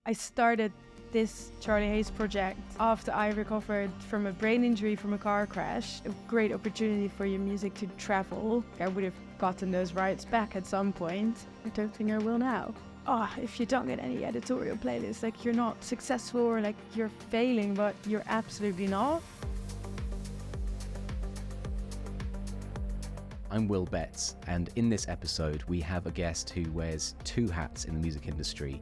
I started this Charlot Haze project after I recovered from a brain injury from a car crash. A great opportunity for your music to travel. I would have gotten those rights back at some point. I don't think I will now. If you don't get any editorial playlists, like you're not successful or like you're failing, but you're absolutely not. I'm Will Betts, and in this episode we have a guest who wears two hats in the music industry.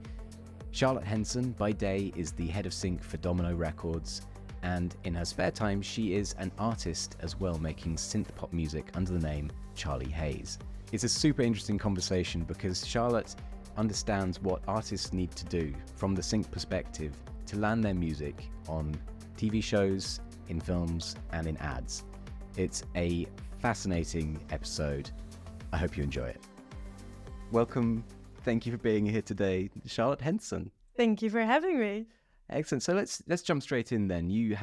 Charlot Henzen, by day, is the head of sync for Domino Records, and in her spare time she is an artist as well, making synth-pop music under the name Charly Haze. It's a super interesting conversation because Charlot understands what artists need to do from the sync perspective to land their music on TV shows, in films, and in ads. It's a fascinating episode. I hope you enjoy it. Welcome. Thank you for being here today, Charlot Henzen. Thank you for having me. Excellent. So let's jump straight in then. You've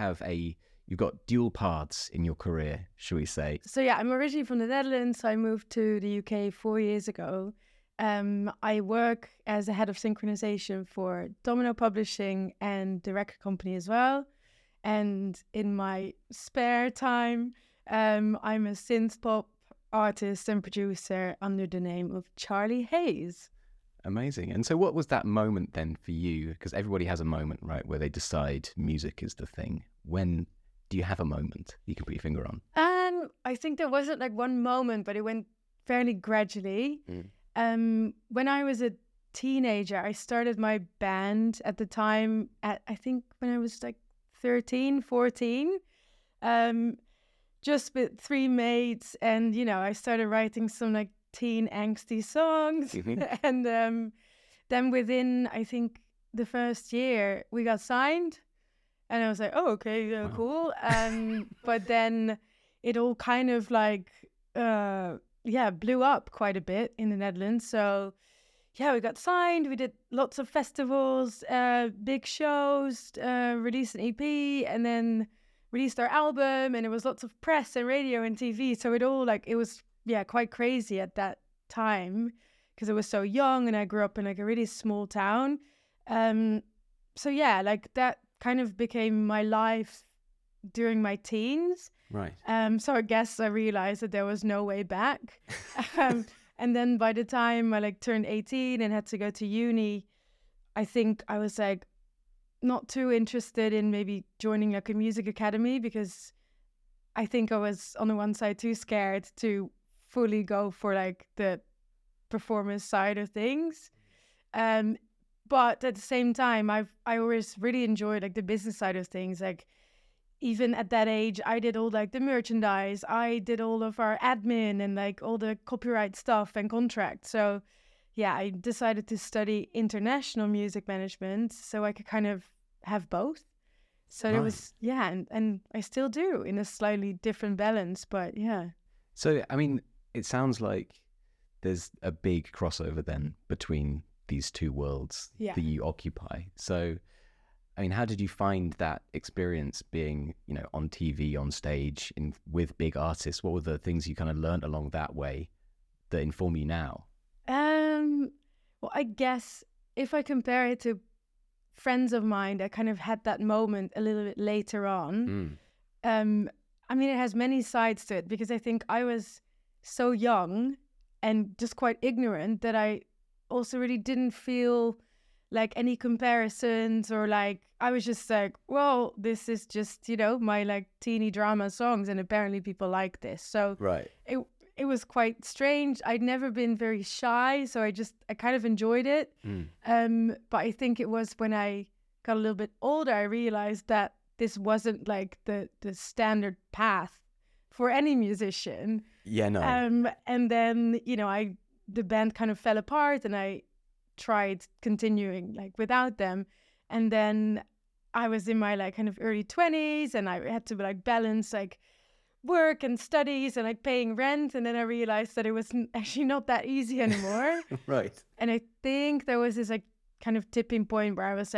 got dual paths in your career, shall we say? So yeah, I'm originally from the Netherlands. I moved to the UK 4 years ago. I work as a head of synchronisation for Domino Publishing and the record company as well. And in my spare time, I'm a synth-pop artist and producer under the name of Charly Haze. Amazing. And so what was that moment then for you? Because everybody has a moment, right, where they decide music is the thing. When do you have a moment you can put your finger on? I think there wasn't like one moment, but it went fairly gradually. When I was a teenager, I started my band at the time I think when I was like 13, 14, just with three mates. And, I started writing some like teen angsty songs. Mm-hmm. And then within, I think, the first year, we got signed. And I was like, oh, okay, wow. Cool. But then it all kind of like, blew up quite a bit in the Netherlands. So, we got signed. We did lots of festivals, big shows, released an EP, and then released our album. And it was lots of press and radio and TV. So it was quite crazy at that time because I was so young and I grew up in like a really small town. That kind of became my life during my teens. Right. So I guess I realized that there was no way back. And then by the time I turned 18 and had to go to uni, I think I was not too interested in maybe joining a music academy because I think I was on the one side too scared to fully go for the performance side of things. But at the same time, I always really enjoyed the business side of things. Even at that age, I did all the merchandise. I did all of our admin and all the copyright stuff and contracts. So I decided to study international music management so I could kind of have both. So It was, and I still do in a slightly different balance, but yeah. So, I mean, it sounds like there's a big crossover then between these two worlds that you occupy. So, I mean, how did you find that experience being, on TV, on stage, with big artists? What were the things you kind of learned along that way that inform you now? Well, I guess if I compare it to friends of mine that kind of had that moment a little bit later on, I mean, it has many sides to it because I think I was so young and just quite ignorant that I also really didn't feel any comparisons or I was just well, this is just, my teeny drama songs and apparently people like this. So right. It was quite strange. I'd never been very shy, so I kind of enjoyed it. But I think it was when I got a little bit older, I realized that this wasn't the standard path for any musician. Yeah, no. And then, the band kind of fell apart and I tried continuing without them. And then I was in my kind of early 20s and I had to balance work and studies and paying rent. And then I realized that it was actually not that easy anymore. Right. And I think there was this kind of tipping point where I was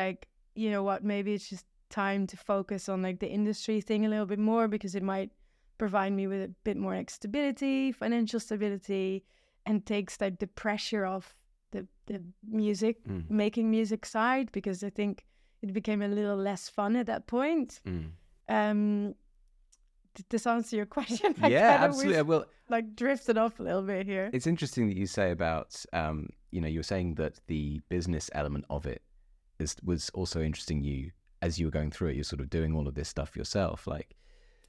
you know what, maybe it's just time to focus on the industry thing a little bit more because it might provide me with a bit more stability, financial stability, and takes the pressure off the music, making music side, because I think it became a little less fun at that point. Did this answer your question? Yeah, absolutely. Well, like drifted off a little bit here. It's interesting that you say about, you were saying that the business element of it was also interesting you as you were going through it. You're sort of doing all of this stuff yourself. Like,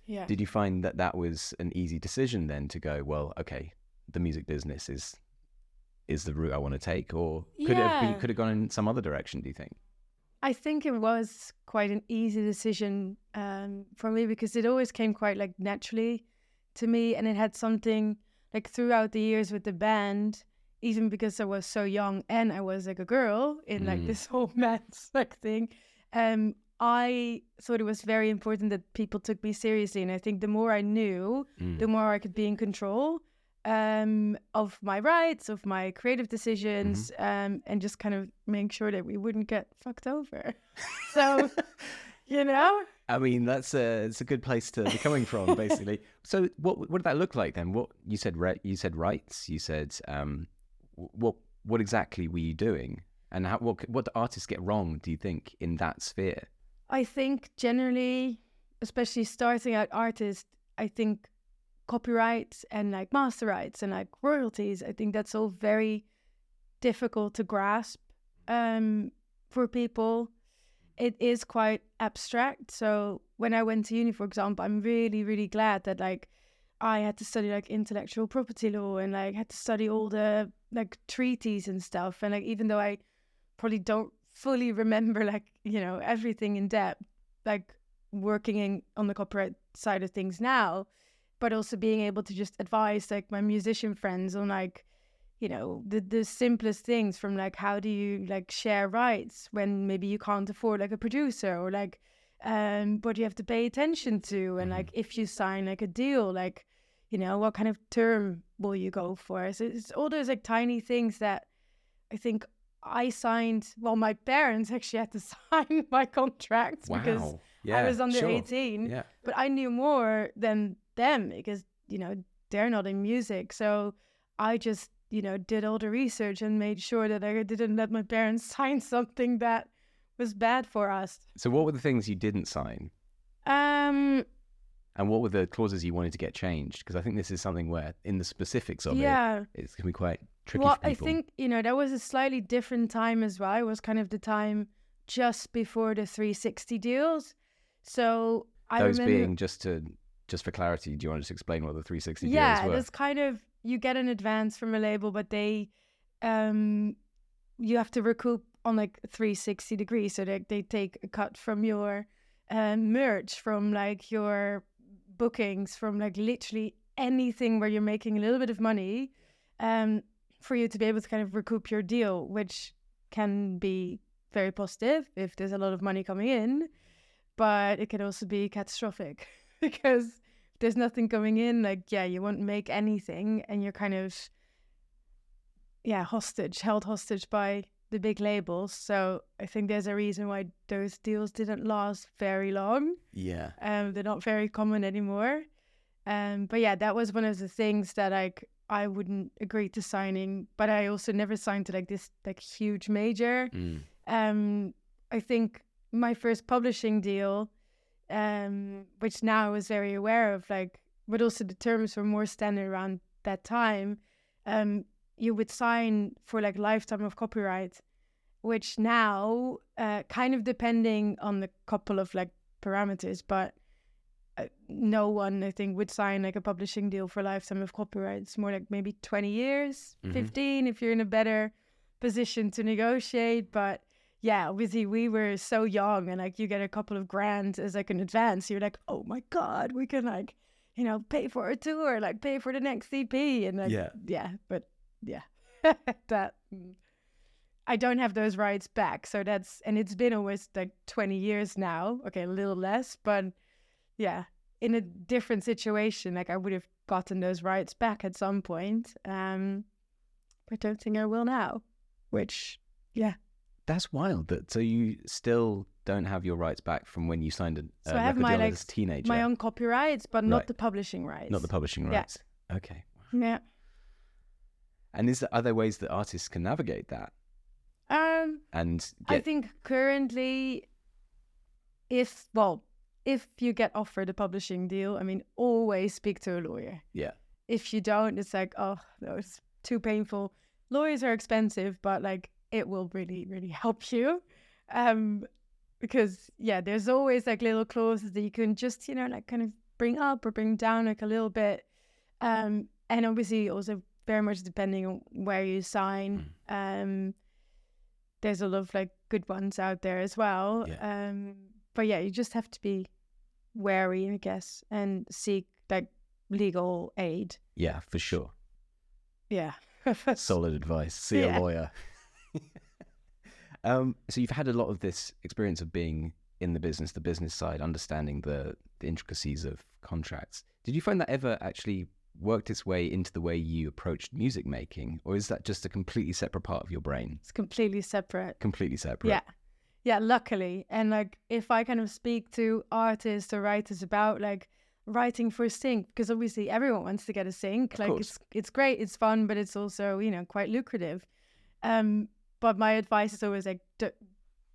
did you find that was an easy decision then to go, well, okay, the music business is the route I want to take, or could it have gone in some other direction, do you think? I think it was quite an easy decision for me, because it always came quite like naturally to me, and it had something like throughout the years with the band, even because I was so young and I was like a girl in like this whole man's like thing. I thought it was very important that people took me seriously, and I think the more I knew, the more I could be in control of my rights, of my creative decisions, and just kind of make sure that we wouldn't get fucked over. So, I mean, it's a good place to be coming from, basically. So, what did that look like then? What you said? You said rights. You said what exactly were you doing, and what do artists get wrong, do you think, in that sphere? I think generally, especially starting out artists, I think copyrights and like master rights and like royalties, I think that's all very difficult to grasp for people. It is quite abstract. So when I went to uni, for example, I'm really, really glad that like I had to study like intellectual property law and like had to study all the like treaties and stuff. And like, even though I probably don't fully remember like, everything in depth, like working on the copyright side of things now, but also being able to just advise like my musician friends on like, the simplest things, from like, how do you like share rights when maybe you can't afford like a producer, or like what you have to pay attention to, and like if you sign like a deal, like what kind of term will you go for. So it's all those like tiny things that I think I signed. Well, my parents actually had to sign my contracts because I was under 18, but I knew more than them because they're not in music. So I just did all the research and made sure that I didn't let my parents sign something that was bad for us. So what were the things you didn't sign? And what were the clauses you wanted to get changed? Because I think this is something where in the specifics of it, it's going to be quite tricky for people. I think, that was a slightly different time as well. It was kind of the time just before the 360 deals. So I remember... Those being, just for clarity, do you want to just explain what the 360 deals were? Yeah, it's kind of, you get an advance from a label, but they, you have to recoup on like 360 degrees. So they take a cut from your merch, from like your bookings, from like literally anything where you're making a little bit of money, for you to be able to kind of recoup your deal, which can be very positive if there's a lot of money coming in, but it can also be catastrophic because if there's nothing coming in, like, you won't make anything, and you're kind of, held hostage by the big labels. So I think there's a reason why those deals didn't last very long. Yeah. They're not very common anymore. But that was one of the things that like I wouldn't agree to signing, but I also never signed to like this like huge major. I think my first publishing deal, which now I was very aware of, like, but also the terms were more standard around that time. You would sign for like lifetime of copyright, which now, kind of depending on the couple of like parameters, but no one, I think, would sign like a publishing deal for lifetime of copyright. It's more like maybe 20 years, 15, if you're in a better position to negotiate. But obviously we were so young, and like you get a couple of grand as like an advance. You're like, oh my God, we can like, pay for a tour, like pay for the next EP. And like, that, I don't have those rights back. So and it's been almost like 20 years now. Okay, a little less, but in a different situation, like I would have gotten those rights back at some point. But I don't think I will now, which, That's wild. So you still don't have your rights back from when you signed a I have record deal as a teenager? My own copyrights, but not the publishing rights. Not the publishing rights. Okay. Yeah. And are there ways that artists can navigate that? I think currently, if you get offered a publishing deal, I mean, always speak to a lawyer. Yeah. If you don't, it's like, oh, no, it's too painful. Lawyers are expensive, but like it will really, really help you. Because there's always like little clauses that you can just, like kind of bring up or bring down like a little bit. And obviously also very much depending on where you sign. There's a lot of like good ones out there as well. Yeah. But you just have to be wary, I guess, and seek like legal aid. Yeah, for sure. Yeah. Solid advice. See a lawyer. So you've had a lot of this experience of being in the business side, understanding the intricacies of contracts. Did you find that ever actually worked its way into the way you approached music making, or is that just a completely separate part of your brain? It's completely separate. Completely separate. Yeah, luckily. And like if I kind of speak to artists or writers about like writing for sync, because obviously everyone wants to get a sync. Of like course. it's great, it's fun, but it's also, quite lucrative. But my advice is always like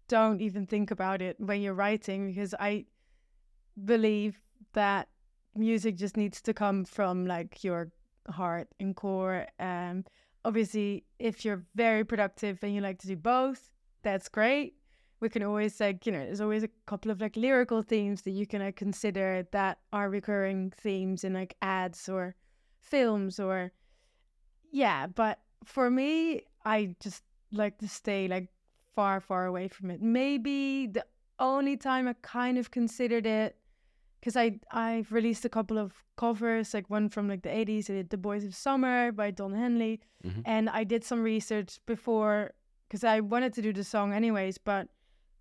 don't even think about it when you're writing, because I believe that music just needs to come from like your heart and core. Obviously, if you're very productive and you like to do both, that's great. We can always like, there's always a couple of like lyrical themes that you can like consider that are recurring themes in like ads or films or but for me, I just like to stay like far away from it. Maybe the only time I kind of considered it, because I've released a couple of covers, like one from like the 80s. I did The Boys of Summer by Don Henley. And I did some research before, because I wanted to do the song anyways, but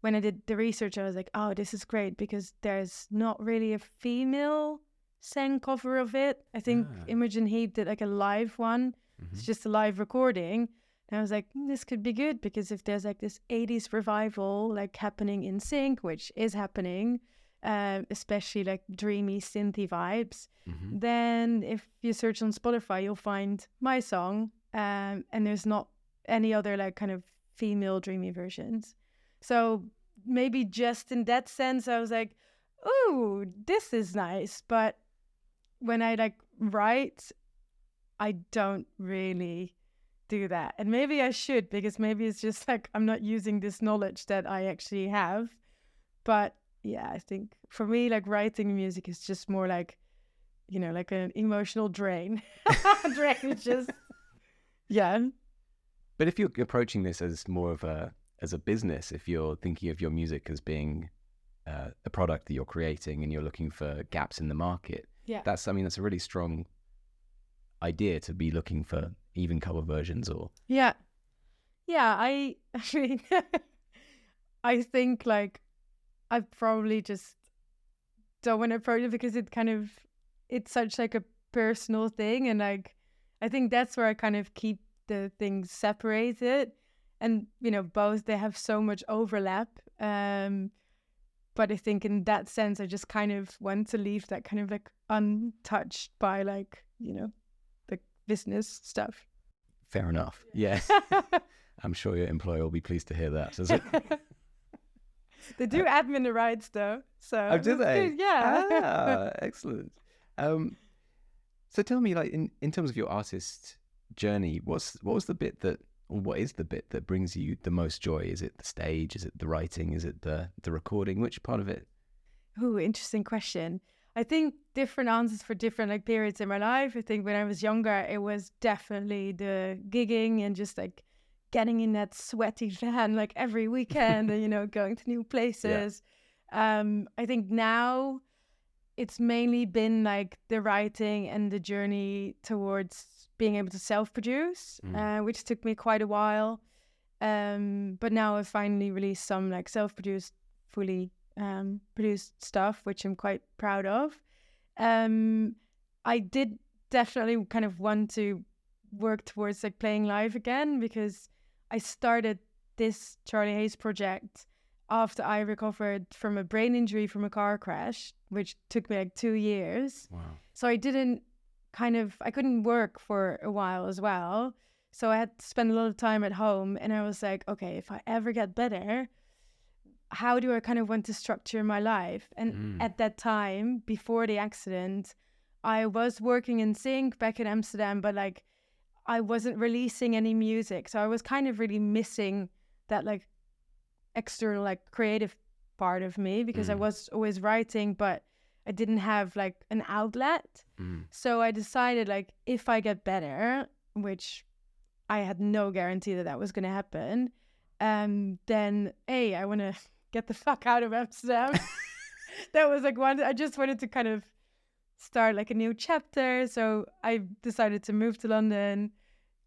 when I did the research, I was like, oh, this is great, because there's not really a female sang cover of it. I think Imogen Heap did like a live one. It's just a live recording. And I was like, this could be good, because if there's like this 80s revival like happening in sync, which is happening, especially like dreamy synthy vibes, then if you search on Spotify, you'll find my song, and there's not any other like kind of female dreamy versions. So maybe just in that sense, I was like, ooh, this is nice. But when I like write, I don't really do that. And maybe I should, because maybe it's just like I'm not using this knowledge that I actually have. But I think for me, like writing music is just more like, like an emotional drain. Drainages. But if you're approaching this as more of as a business, if you're thinking of your music as being a product that you're creating and you're looking for gaps in the market, that's a really strong idea to be looking for even cover versions or I mean I think like I probably just don't want to approach it, because it's such like a personal thing, and like I think that's where I kind of keep the things separated. And both, they have so much overlap, but I think in that sense I just kind of want to leave that kind of like untouched by like the business stuff. Fair enough. Yeah. I'm sure your employer will be pleased to hear that. They do admin the rights though, so do they? Good. Yeah. Excellent. So tell me, like in terms of your artist journey, what is the bit that brings you the most joy? Is it the stage? Is it the writing? Is it the recording? Which part of it? Ooh, interesting question. I think different answers for different like periods in my life. I think when I was younger, it was definitely the gigging and just like getting in that sweaty van like every weekend and going to new places. I think now it's mainly been like the writing and the journey towards being able to self-produce, which took me quite a while. But now I've finally released some like self-produced, fully produced stuff, which I'm quite proud of. I did definitely kind of want to work towards like playing live again, because I started this Charlie Haze project after I recovered from a brain injury from a car crash, which took me like 2 years. Wow. So I couldn't work for a while as well. So I had to spend a lot of time at home, and I was like, okay, if I ever get better, how do I kind of want to structure my life? And at that time, before the accident, I was working in sync back in Amsterdam, but like I wasn't releasing any music. So I was kind of really missing that like external, like creative part of me, because I was always writing, but I didn't have like an outlet. So I decided, like, if I get better, which I had no guarantee that was going to happen, then I want to get the fuck out of Amsterdam. That was like I just wanted to kind of start like a new chapter. So I decided to move to London,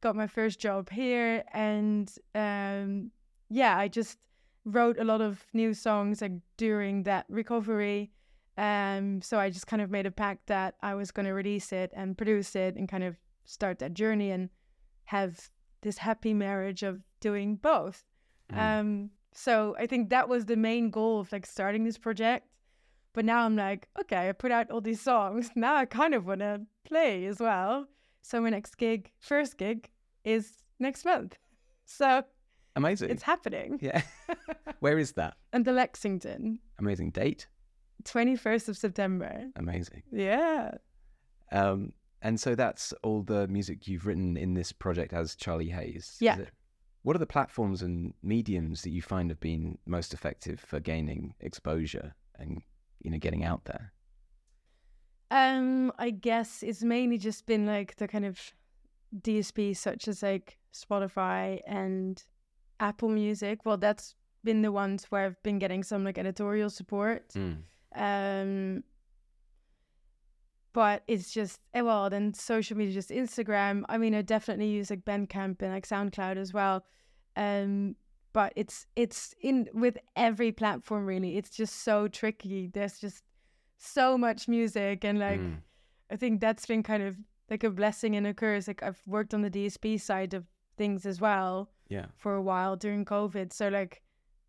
got my first job here, and I just wrote a lot of new songs like during that recovery. So I just kind of made a pact that I was going to release it and produce it and kind of start that journey and have this happy marriage of doing both. So I think that was the main goal of like starting this project. But now I'm like, okay, I put out all these songs. Now I kind of want to play as well. So my first gig is next month. So amazing. It's happening. Yeah. Where is that? And the Lexington. Amazing. Date? 21st of September. Amazing. Yeah. And so that's all the music you've written in this project as Charlie Haze. Yeah. What are the platforms and mediums that you find have been most effective for gaining exposure and, getting out there? I guess it's mainly just been like the kind of DSPs such as like Spotify and Apple Music. Well, that's been the ones where I've been getting some like editorial support. But it's just, then social media, just Instagram. I mean, I definitely use like Bandcamp and like SoundCloud as well. But it's in with every platform, really. It's just so tricky. There's just so much music. And like, I think that's been kind of like a blessing and a curse. Like I've worked on the DSP side of things as well for a while during COVID. So like,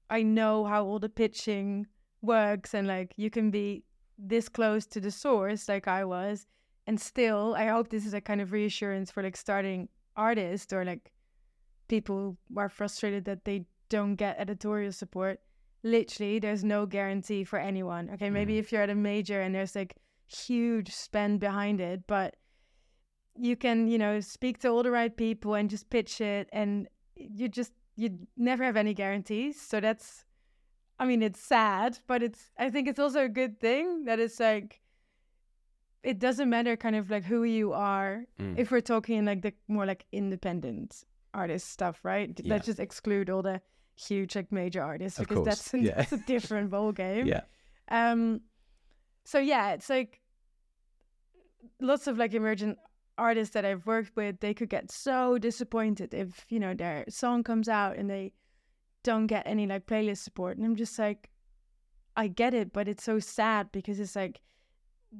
I know how all the pitching works, and like you can be this close to the source like I was, and still I hope this is a kind of reassurance for like starting artists or like people who are frustrated that they don't get editorial support. Literally, there's no guarantee for anyone. Okay, maybe if you're at a major and there's like huge spend behind it, but you can speak to all the right people and just pitch it, and you never have any guarantees. So that's, I mean, it's sad, but I think it's also a good thing that it's like, it doesn't matter kind of like who you are. If we're talking like the more like independent artist stuff, right? Yeah. Let's just exclude all the huge like major artists, of because course. that's a different ball game. Yeah. So yeah, it's like lots of like emergent artists that I've worked with, they could get so disappointed if, their song comes out and they don't get any like playlist support. And I'm just like, I get it, but it's so sad, because it's like,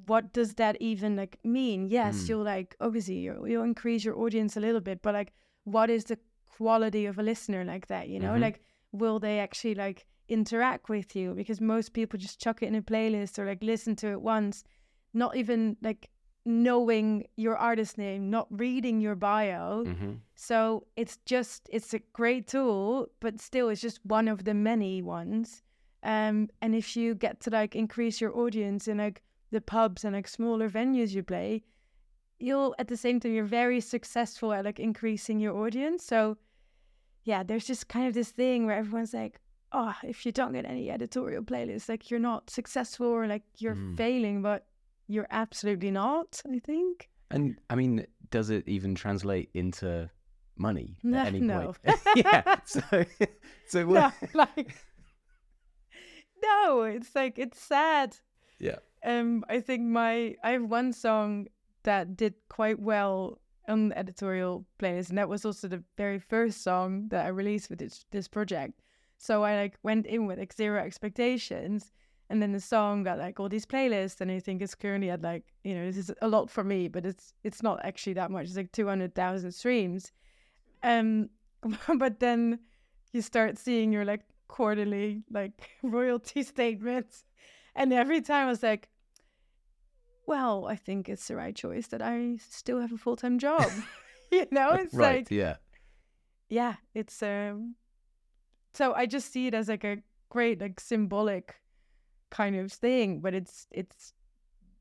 what does that even like mean? Yes, you'll like, obviously you'll increase your audience a little bit, but like, what is the quality of a listener like that? Like, will they actually like interact with you? Because most people just chuck it in a playlist or like listen to it once, not even like knowing your artist name, not reading your bio. So it's a great tool, but still it's just one of the many ones. And if you get to like increase your audience in like the pubs and like smaller venues you play, you'll at the same time, you're very successful at like increasing your audience. So yeah, there's just kind of this thing where everyone's like, oh, if you don't get any editorial playlists, like you're not successful or like you're failing, but you're absolutely not, I think. And I mean, does it even translate into money at any point? Yeah. So what? No, it's like, it's sad. Yeah. I think I have one song that did quite well on the editorial playlist, and that was also the very first song that I released with this project. So I like went in with like zero expectations, and then the song got like all these playlists, and I think it's currently at like, this is a lot for me, but it's not actually that much. It's like 200,000 streams. But then you start seeing your like quarterly like royalty statements, and every time I was like, well, I think it's the right choice that I still have a full-time job. It's right, like, yeah. yeah, it's so I just see it as like a great like symbolic kind of thing, but it's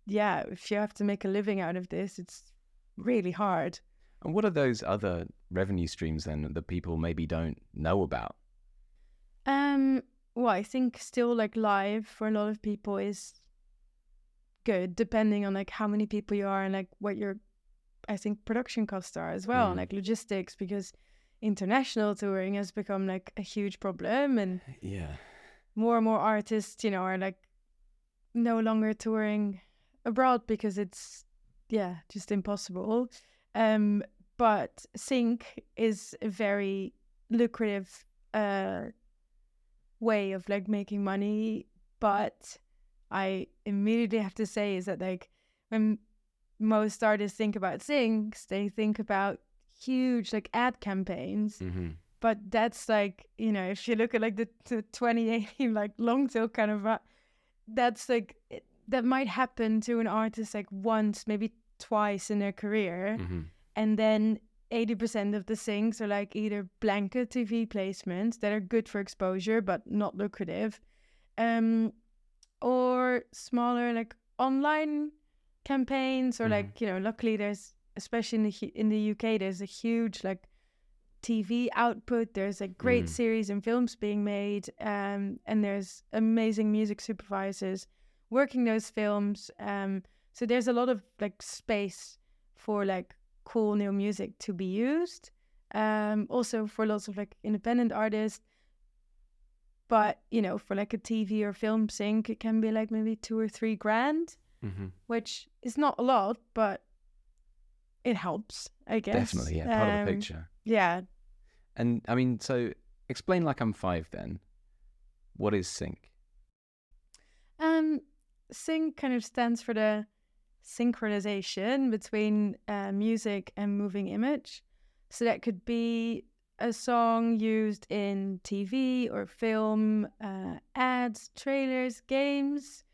yeah, if you have to make a living out of this, it's really hard. And what are those other revenue streams then that people maybe don't know about? Well, I think still like live for a lot of people is good, depending on like how many people you are and like what your, I think, production costs are as well, and like logistics, because international touring has become like a huge problem, and more and more artists, you know, are like no longer touring abroad because it's just impossible. But sync is a very lucrative way of like making money, but I immediately have to say is that like when most artists think about syncs, they think about huge like ad campaigns. But that's like, you know, if you look at like the 2018 like long tail kind of that's like that might happen to an artist like once, maybe twice in their career. And then 80% of the syncs are like either blanket TV placements that are good for exposure but not lucrative, or smaller like online campaigns, or like, you know, luckily there's, especially in the UK, there's a huge like TV output. There's like great series and films being made, and there's amazing music supervisors working those films. So there's a lot of like space for like cool new music to be used. Also for lots of like independent artists. But, you know, for like a TV or film sync, it can be like maybe 2 or 3 grand, which is not a lot, but it helps, I guess. Definitely, yeah, part of the picture. Yeah. And I mean, so explain like I'm 5 then. What is sync? Sync kind of stands for the synchronization between music and moving image. So that could be a song used in TV or film, ads, trailers, games.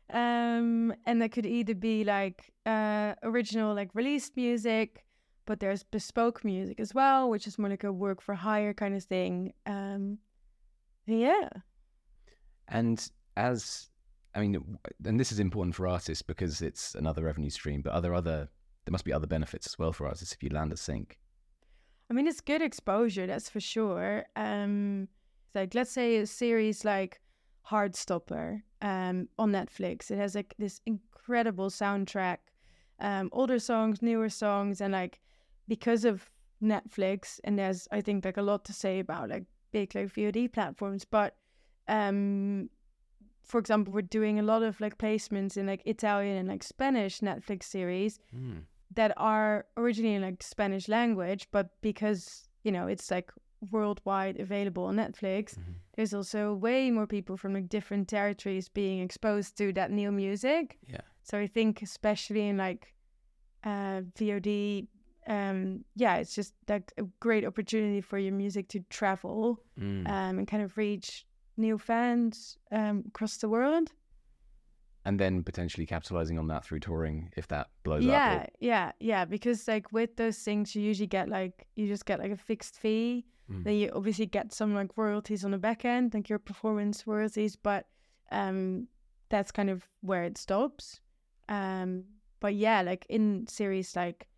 And that could either be like original, like released music, but there's bespoke music as well, which is more like a work for hire kind of thing. Yeah. And and this is important for artists because it's another revenue stream, but there must be other benefits as well for artists if you land a sync. I mean, it's good exposure, that's for sure. Like, let's say a series like Heartstopper on Netflix. It has like this incredible soundtrack, older songs, newer songs, and like because of Netflix, and there's, I think, like a lot to say about like big like VOD platforms, but for example, we're doing a lot of like placements in like Italian and like Spanish Netflix series that are originally in like Spanish language, but because, you know, it's like worldwide available on Netflix, there's also way more people from like different territories being exposed to that new music. Yeah. So I think especially in like VOD, it's just like a great opportunity for your music to travel and kind of reach new fans across the world. And then potentially capitalizing on that through touring if that blows up. Yeah. Because like with those things, you usually get like, you just get like a fixed fee. Then you obviously get some like royalties on the back end, like your performance royalties, but that's kind of where it stops. But yeah, like in series like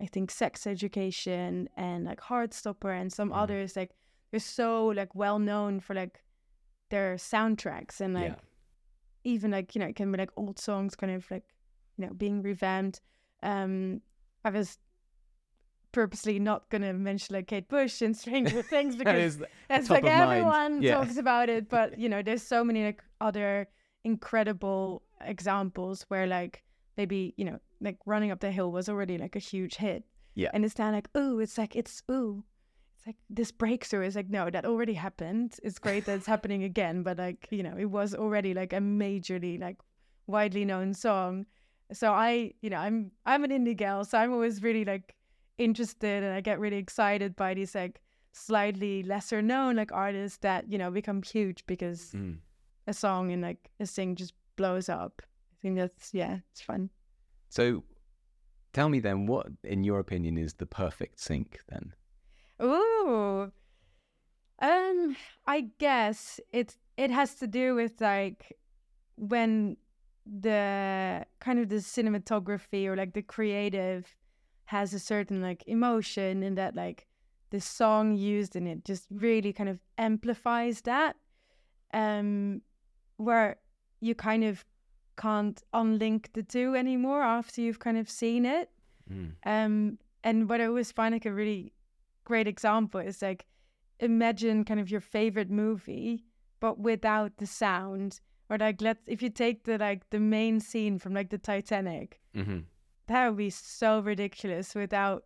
I think Sex Education and like Heartstopper and some others, like they're so like well known for like their soundtracks and like even like, you know, it can be like old songs kind of like, you know, being revamped. I was purposely not gonna mention like Kate Bush and Stranger Things because that's like everyone talks about it, but you know, there's so many like other incredible examples where like maybe, you know, like Running Up the Hill was already like a huge hit, and it's now like it's like this breakthrough is like, no, that already happened. It's great that it's happening again, but like, you know, it was already like a majorly like widely known song. So I'm an indie gal, so I'm always really like interested, and I get really excited by these like slightly lesser known like artists that, you know, become huge because a song and like a thing just blows up. I think that's it's fun. So tell me then, what in your opinion is the perfect sync then? Ooh. I guess it has to do with like when the kind of the cinematography or like the creative has a certain like emotion, and that like the song used in it just really kind of amplifies that, where you kind of can't unlink the two anymore after you've kind of seen it. And what I always find like a really great example is like, imagine kind of your favorite movie but without the sound, or like if you take the main scene from like the Titanic, that would be so ridiculous without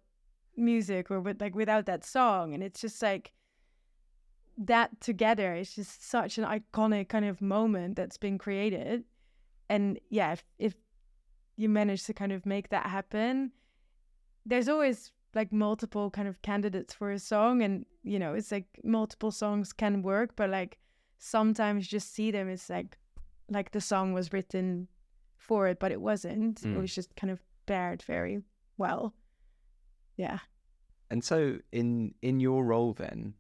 music or without that song. And it's just like that together is just such an iconic kind of moment that's been created. And yeah, if you manage to kind of make that happen, there's always like multiple kind of candidates for a song, and you know, it's like multiple songs can work, but like sometimes just see them, it's like the song was written for it, but it wasn't. It was just kind of paired very well. Yeah. And so in your role then,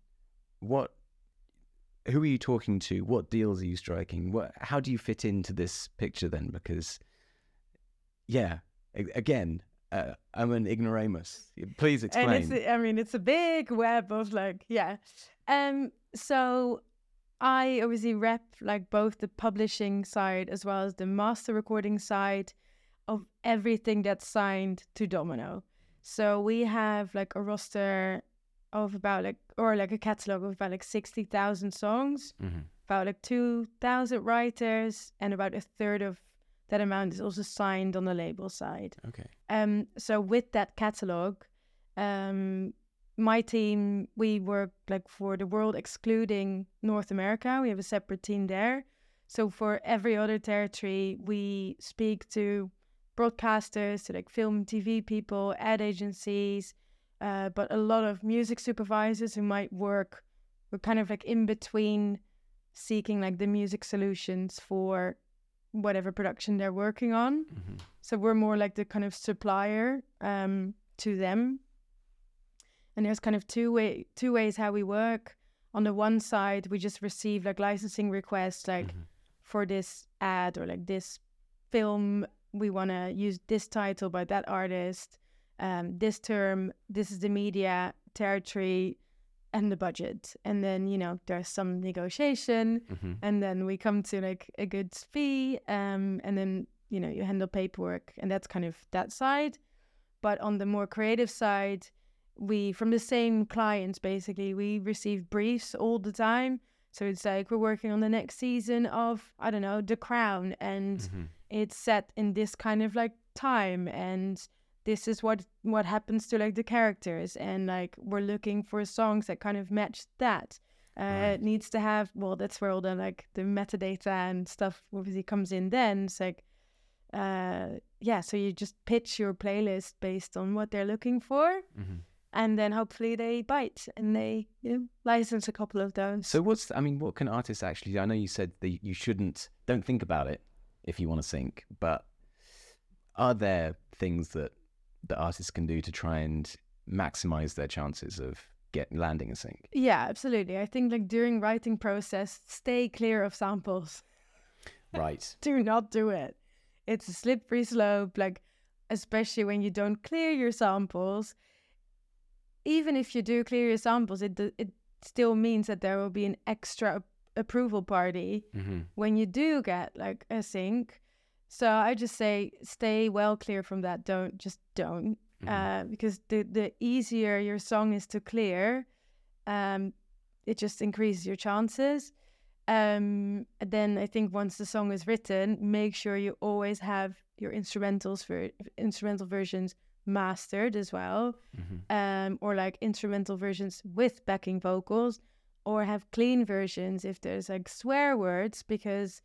who are you talking to? What deals are you striking? How do you fit into this picture then? Because yeah, again, I'm an ignoramus. Please explain. And it's a big web of like, yeah. So I obviously rep like both the publishing side as well as the master recording side of everything that's signed to Domino. So we have like a roster of about like, or like a catalog of about like 60,000 songs, about like 2,000 writers, and about a third of that amount is also signed on the label side. Okay. So with that catalog, my team, we work like for the world excluding North America. We have a separate team there. So for every other territory, we speak to broadcasters, to like film, TV people, ad agencies, but a lot of music supervisors who might work. We're kind of like in between seeking like the music solutions for whatever production they're working on. So we're more like the kind of supplier to them. And there's kind of two ways how we work. On the one side, we just receive like licensing requests, like for this ad or like this film, we want to use this title by that artist, this term, this is the media, territory, and the budget. And then, you know, there's some negotiation, and then we come to like a good fee, and then, you know, you handle paperwork, and that's kind of that side. But on the more creative side, we, from the same clients, basically, we receive briefs all the time. So it's like, we're working on the next season of, I don't know, The Crown, and it's set in this kind of like time, and this is what happens to like the characters, and like we're looking for songs that kind of match that. It needs to have, well, that's where all the like the metadata and stuff obviously comes in then. It's like, yeah, so you just pitch your playlist based on what they're looking for. And then hopefully they bite and they, you know, license a couple of those. So what can artists actually do? I know you said that you don't think about it if you want to sync, but are there things that the artists can do to try and maximize their chances of landing a sync? Yeah, absolutely. I think like during writing process, stay clear of samples. Right. Do not do it. It's a slippery slope, like especially when you don't clear your samples. Even if you do clear your samples, it still means that there will be an extra approval party when you do get like a sync. So I just say stay well clear from that. Don't. Because the easier your song is to clear, it just increases your chances. Then I think once the song is written, make sure you always have your instrumental versions mastered as well, or like instrumental versions with backing vocals, or have clean versions if there's like swear words, because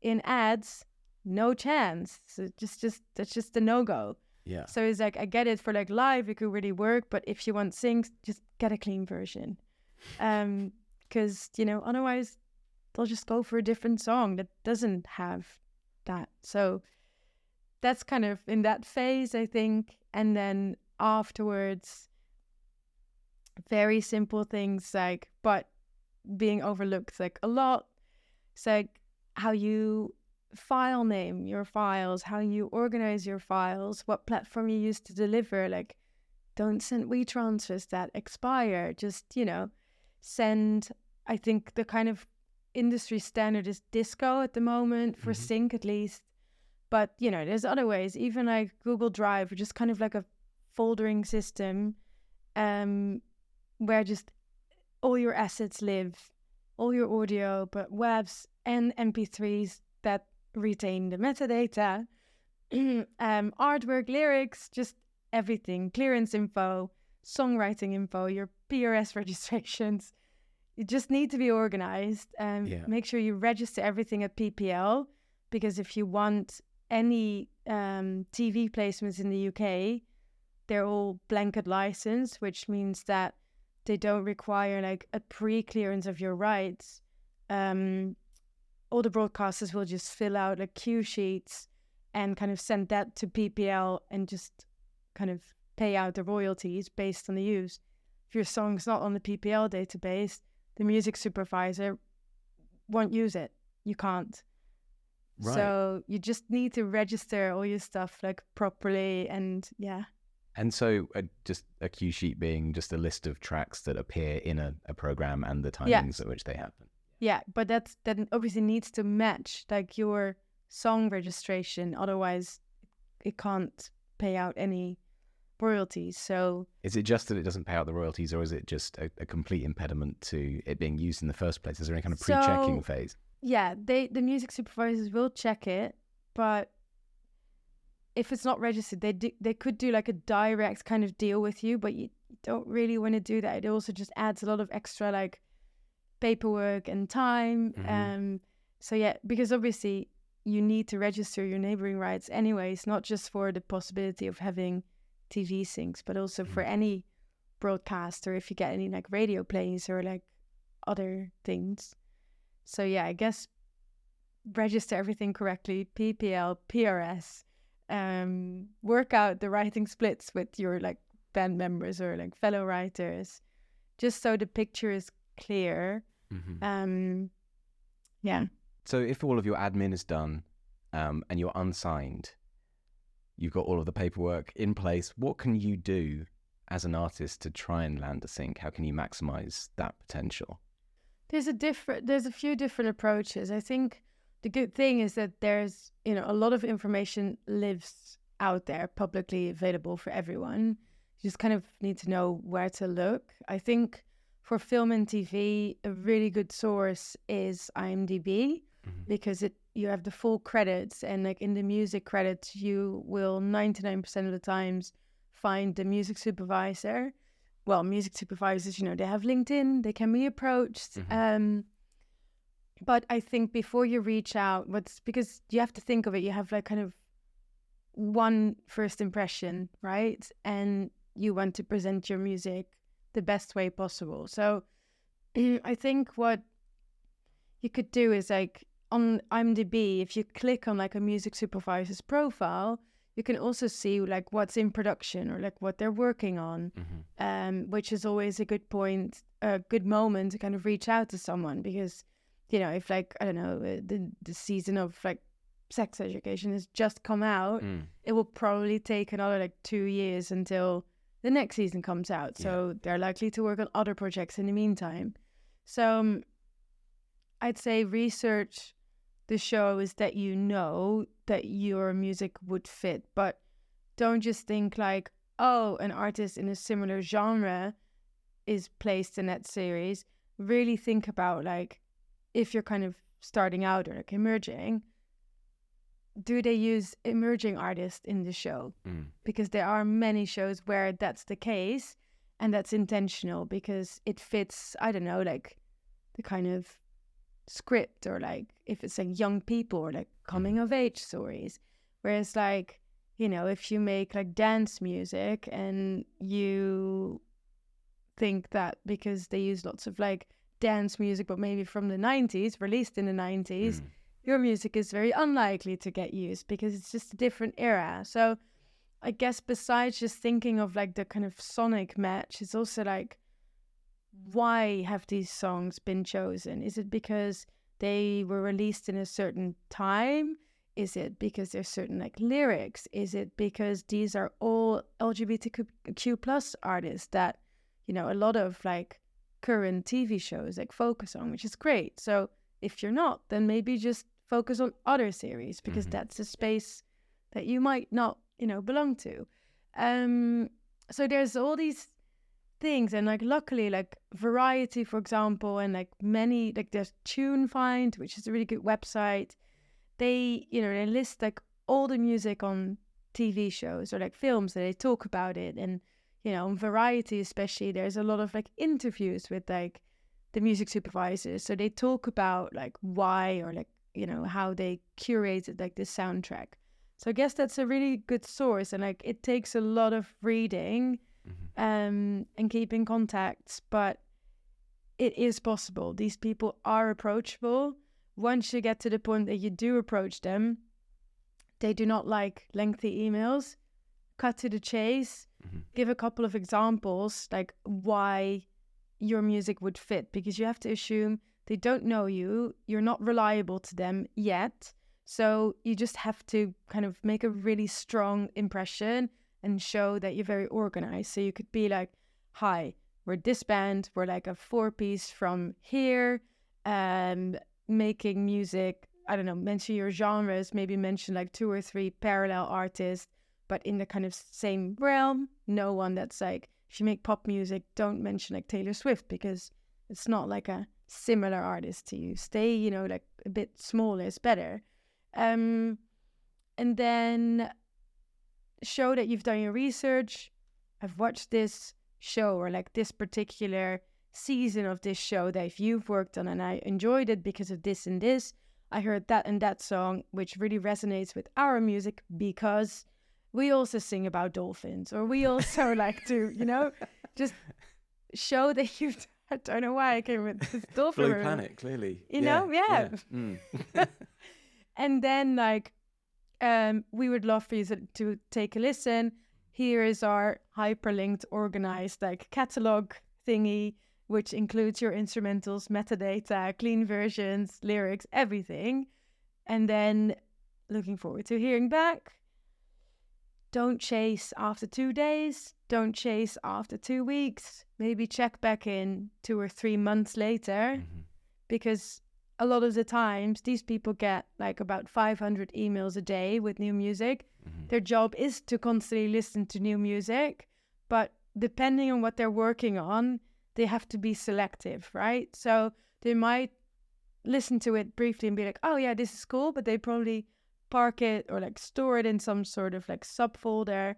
in ads, no chance. So that's just a no-go. Yeah. So it's like, I get it for like live, it could really work, but if you want syncs, just get a clean version. Because, you know, otherwise they'll just go for a different song that doesn't have that. So that's kind of in that phase, I think. And then afterwards, very simple things like, but being overlooked like a lot. It's like how you file name your files, how you organize your files, what platform you use to deliver. Like, don't send WeTransfers that expire. Just, send, I think the kind of industry standard is Disco at the moment, for sync at least. But, there's other ways, even like Google Drive, which is kind of like a foldering system where just all your assets live, all your audio, but WAVs and MP3s that retain the metadata, artwork, lyrics, just everything, clearance info, songwriting info, your PRS registrations. You just need to be organized. Make sure you register everything at PPL, because if you want any TV placements in the UK, they're all blanket license, which means that they don't require like a pre-clearance of your rights. All the broadcasters will just fill out like cue sheets and kind of send that to PPL and just kind of pay out the royalties based on the use. If your song's not on the PPL database, the music supervisor won't use it. You can't. Right. So you just need to register all your stuff like properly, and yeah. And so just a cue sheet being just a list of tracks that appear in a program and the timings at which they happen. Yeah, but that obviously needs to match like your song registration. Otherwise, it can't pay out any royalties. So is it just that it doesn't pay out the royalties, or is it just a complete impediment to it being used in the first place? Is there any kind of pre-checking phase? Yeah, the music supervisors will check it, but if it's not registered, they could do like a direct kind of deal with you, but you don't really want to do that. It also just adds a lot of extra like paperwork and time. So yeah, because obviously you need to register your neighboring rights anyways, not just for the possibility of having TV syncs, but also for any broadcast, or if you get any like radio plays or like other things. So yeah, I guess register everything correctly, PPL, PRS, work out the writing splits with your like band members or like fellow writers, just so the picture is clear. Yeah. So if all of your admin is done and you're unsigned, you've got all of the paperwork in place, what can you do as an artist to try and land a sync? How can you maximize that potential? There's a few different approaches. I think the good thing is that there's, a lot of information lives out there, publicly available for everyone. You just kind of need to know where to look. I think for film and TV, a really good source is IMDb, because you have the full credits, and like in the music credits, you will 99% of the times find the music supervisor. Well, music supervisors, they have LinkedIn, they can be approached. But I think before you reach out, because you have to think of it, you have like kind of one first impression, right? And you want to present your music the best way possible. So I think what you could do is like on IMDb, if you click on like a music supervisor's profile, you can also see like what's in production or like what they're working on, which is always a good moment to kind of reach out to someone, because, if like, I don't know, the season of like Sex Education has just come out, it will probably take another like 2 years until the next season comes out. So they're likely to work on other projects in the meantime. So I'd say research the shows that that your music would fit, but don't just think like, oh, an artist in a similar genre is placed in that series. Really think about like, if you're kind of starting out or like emerging, do they use emerging artists in the show? Because there are many shows where that's the case, and that's intentional because it fits, I don't know, like the kind of script, or like if it's like young people or like coming of age stories. Whereas like, if you make like dance music and you think that because they use lots of like dance music, but maybe from the 90s, released in the 90s, your music is very unlikely to get used because it's just a different era. So I guess besides just thinking of like the kind of sonic match, it's also like why have these songs been chosen? Is it because they were released in a certain time? Is it because there's certain like lyrics? Is it because these are all LGBTQ plus artists that, you know, a lot of like current TV shows like focus on, which is great. So if you're not, then maybe just focus on other series, because that's a space that you might not, you know, belong to. So there's all these things, and like luckily like Variety, for example, and like many, like there's Tune Find, which is a really good website. They, you know, they list like all the music on TV shows or like films, that they talk about it. And, you know, on Variety especially, there's a lot of like interviews with like the music supervisors. So they talk about like why, or like, you know, how they curated like the soundtrack. So I guess that's a really good source. And like it takes a lot of reading and keeping contacts, but it is possible. These people are approachable. Once you get to the point that you do approach them, they do not like lengthy emails. Cut to the chase. Give a couple of examples like why your music would fit, because you have to assume they don't know you, you're not reliable to them yet, so you just have to kind of make a really strong impression and show that you're very organized. So you could be like, hi, we're this band, we're like a 4-piece from here, making music, I don't know, mention your genres, maybe mention like 2 or 3 parallel artists, but in the kind of same realm. No one that's like, if you make pop music, don't mention like Taylor Swift, because it's not like a similar artist to you. Stay, you know, like a bit smaller is better. And then show that you've done your research. I've watched this show, or like this particular season of this show that you've worked on, and I enjoyed it because of this and this. I heard that and that song, which really resonates with our music because we also sing about dolphins, or we also like to, you know, just show that you've, I don't know why I came with this dolphin. Blue Planet, clearly. You know, yeah. And then like, we would love for you to take a listen. Here is our hyperlinked, organized like catalog thingy, which includes your instrumentals, metadata, clean versions, lyrics, everything. And then looking forward to hearing back. Don't chase after 2 days. Don't chase after 2 weeks. Maybe check back in 2 or 3 months later, because a lot of the times these people get like about 500 emails a day with new music. Their job is to constantly listen to new music, but depending on what they're working on, they have to be selective, right? So they might listen to it briefly and be like, oh yeah, this is cool, but they probably park it or like store it in some sort of like subfolder.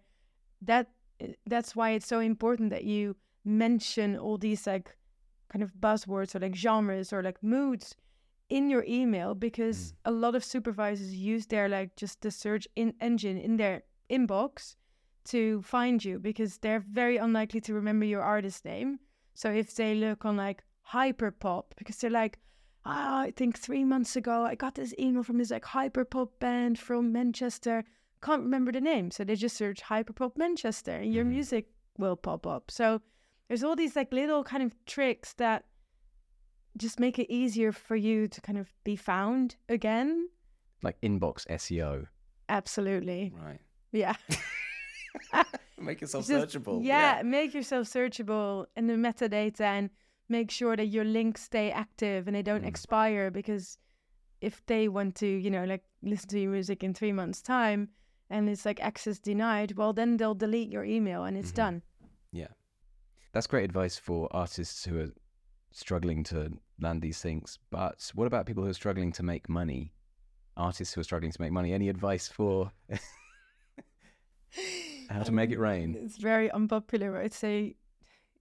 That's why it's so important that you mention all these like kind of buzzwords or like genres or like moods in your email, because a lot of supervisors use their like just the search engine in their inbox to find you, because they're very unlikely to remember your artist name. So if they look on like hyperpop, because they're like, I think 3 months ago I got this email from this like hyperpop band from Manchester, can't remember the name, so they just search hyperpop Manchester and your music will pop up. So there's all these like little kind of tricks that just make it easier for you to kind of be found again. Like inbox SEO. Absolutely. Right. Yeah. Make yourself just, searchable. Yeah, make yourself searchable in the metadata, and make sure that your links stay active and they don't expire, because if they want to, you know, like listen to your music in 3 months' time and it's like access denied, well, then they'll delete your email and it's done. Yeah. That's great advice for artists who are struggling to land these things. But what about people who are struggling to make money? Artists who are struggling to make money? Any advice for how to make it rain? It's very unpopular. I'd say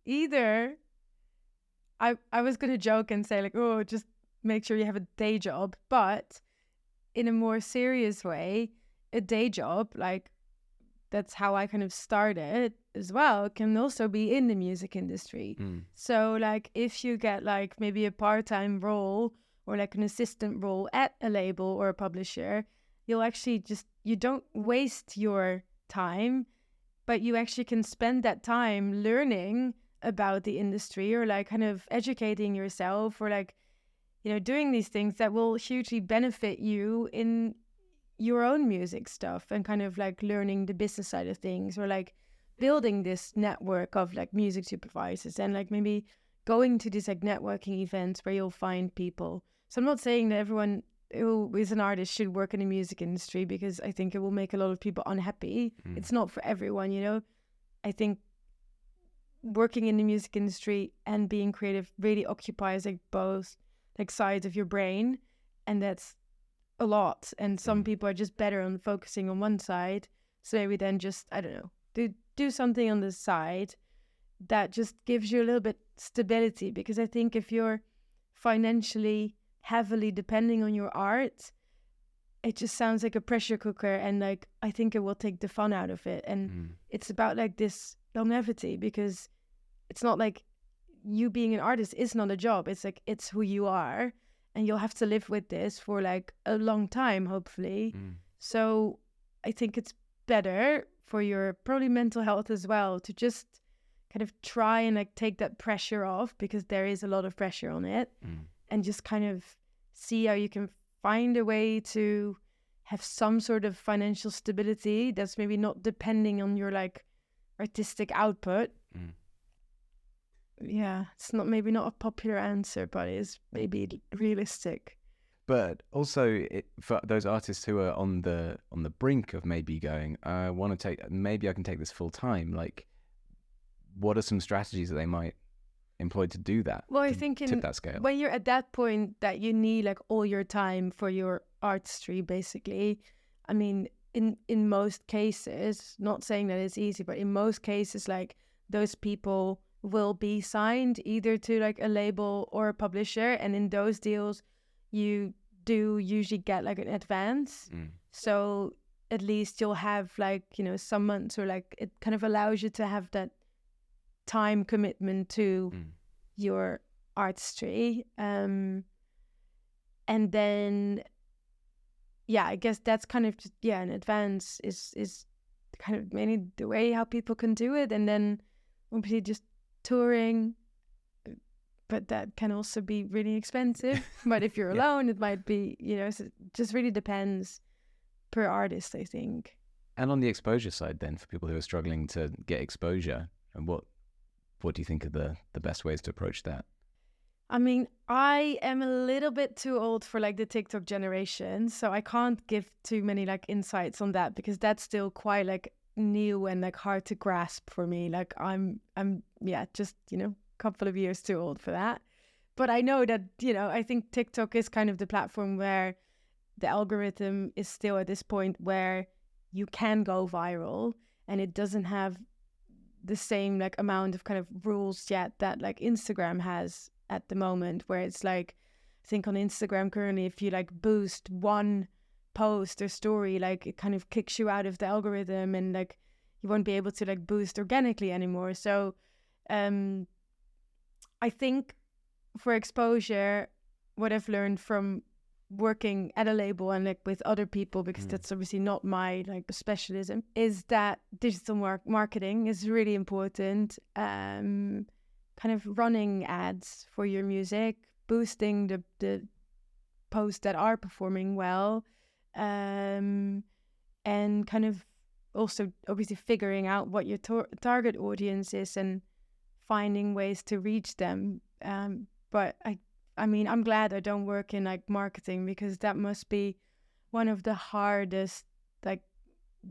either I was going to joke and say like, oh, just make sure you have a day job. But in a more serious way, a day job, like that's how I kind of started as well, can also be in the music industry. So like if you get like maybe a part-time role or like an assistant role at a label or a publisher, you'll actually just, you don't waste your time, but you actually can spend that time learning about the industry, or like kind of educating yourself, or like, you know, doing these things that will hugely benefit you in your own music stuff, and kind of like learning the business side of things, or like building this network of like music supervisors, and like maybe going to these like networking events where you'll find people. So I'm not saying that everyone who is an artist should work in the music industry, because I think it will make a lot of people unhappy. It's not for everyone, you know. I think working in the music industry and being creative really occupies like both like sides of your brain, and that's a lot. And some people are just better on focusing on one side, so maybe then just, I don't know, do something on the side that just gives you a little bit stability. Because I think if you're financially heavily depending on your art, it just sounds like a pressure cooker, and like I think it will take the fun out of it. And it's about like this longevity, because it's not like you being an artist is not a job. It's like, it's who you are, and you'll have to live with this for like a long time, hopefully. So I think it's better for your probably mental health as well to just kind of try and like take that pressure off, because there is a lot of pressure on it, and just kind of see how you can find a way to have some sort of financial stability that's maybe not depending on your like artistic output. Yeah, it's not maybe not a popular answer, but it's maybe realistic. But also, for those artists who are on the brink of maybe going, I want to maybe I can take this full time. Like, what are some strategies that they might employ to do that? Well, I think tip that scale. When you're at that point that you need like all your time for your artistry, basically, I mean, in most cases, not saying that it's easy, but in most cases, like those people will be signed either to like a label or a publisher, and in those deals you do usually get like an advance. So at least you'll have like, you know, some months, or like it kind of allows you to have that time commitment to your artistry. And then yeah, I guess that's kind of just, yeah, an advance is kind of mainly the way how people can do it. And then obviously just touring, but that can also be really expensive. But if you're alone, it might be, you know, so it just really depends per artist, I think. And on the exposure side then, for people who are struggling to get exposure, and what do you think are the best ways to approach that? I mean, I am a little bit too old for like the TikTok generation, so I can't give too many like insights on that, because that's still quite like new and like hard to grasp for me. Like I'm yeah, just, you know, a couple of years too old for that. But I know that, you know, I think TikTok is kind of the platform where the algorithm is still at this point where you can go viral, and it doesn't have the same like amount of kind of rules yet that like Instagram has at the moment, where it's like, I think on Instagram currently, if you like boost one post or story, like it kind of kicks you out of the algorithm, and like you won't be able to like boost organically anymore. So I think for exposure, what I've learned from working at a label and like with other people, because that's obviously not my like specialism, is that digital marketing is really important. Kind of running ads for your music, boosting the posts that are performing well, and kind of also obviously figuring out what your target audience is and finding ways to reach them. But I mean, I'm glad I don't work in like marketing, because that must be one of the hardest like